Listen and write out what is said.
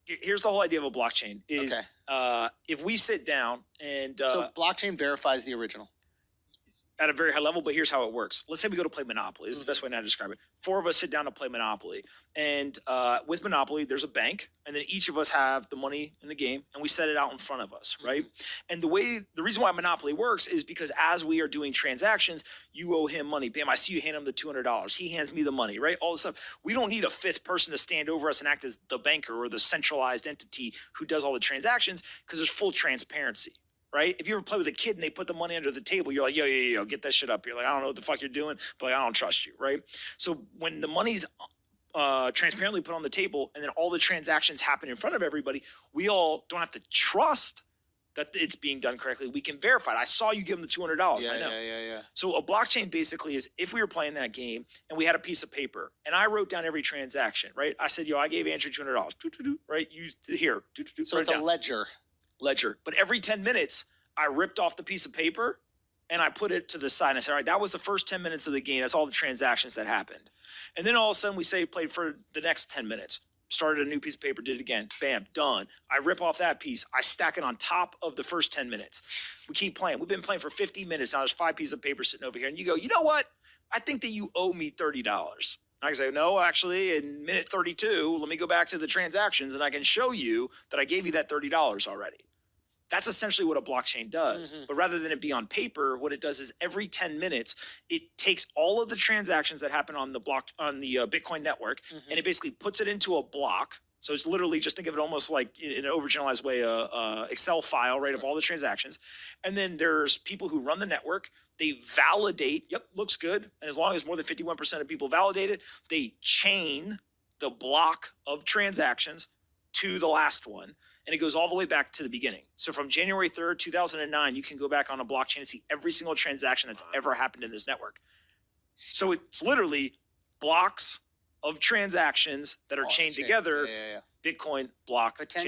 here's the whole idea of a blockchain is if we sit down and so blockchain verifies the original at a very high level, but here's how it works. Let's say we go to play Monopoly. This is the best way to describe it. 4 of us sit down to play Monopoly. And with Monopoly, there's a bank, and then each of us have the money in the game, and we set it out in front of us, right? And the reason why Monopoly works is because as we are doing transactions, you owe him money. Bam, I see you hand him the $200. He hands me the money, right? All this stuff. We don't need a fifth person to stand over us and act as the banker or the centralized entity who does all the transactions because there's full transparency. Right? If you ever play with a kid and they put the money under the table, you're like, yo, get that shit up. You're like, I don't know what the fuck you're doing, but like, I don't trust you, right? So when the money's transparently put on the table and then all the transactions happen in front of everybody, we all don't have to trust that it's being done correctly. We can verify it. I saw you give them the $200. I know. Yeah. So a blockchain basically is if we were playing that game and we had a piece of paper and I wrote down every transaction, right? I said, I gave Andrew $200, right? You here. So it's a ledger. But every 10 minutes, I ripped off the piece of paper and I put it to the side. And I said, all right, that was the first 10 minutes of the game. That's all the transactions that happened. And then all of a sudden, we say played for the next 10 minutes. Started a new piece of paper, did it again. Bam, done. I rip off that piece. I stack it on top of the first 10 minutes. We keep playing. We've been playing for 50 minutes. Now there's 5 pieces of paper sitting over here. And you go, you know what? I think that you owe me $30. I can say, no, actually, in minute 32, let me go back to the transactions and I can show you that I gave you that $30 already. That's essentially what a blockchain does. But rather than it be on paper, what it does is every 10 minutes, it takes all of the transactions that happen on the Bitcoin network, and it basically puts it into a block. So it's literally, just think of it almost like in an overgeneralized way, a Excel file, right, of all the transactions. And then there's people who run the network. They validate, yep, looks good. And as long as more than 51% of people validate it, they chain the block of transactions to the last one. And it goes all the way back to the beginning. So from January 3rd, 2009, you can go back on a blockchain and see every single transaction that's ever happened in this network. So it's literally blocks of transactions that are chained together. Bitcoin blockchain.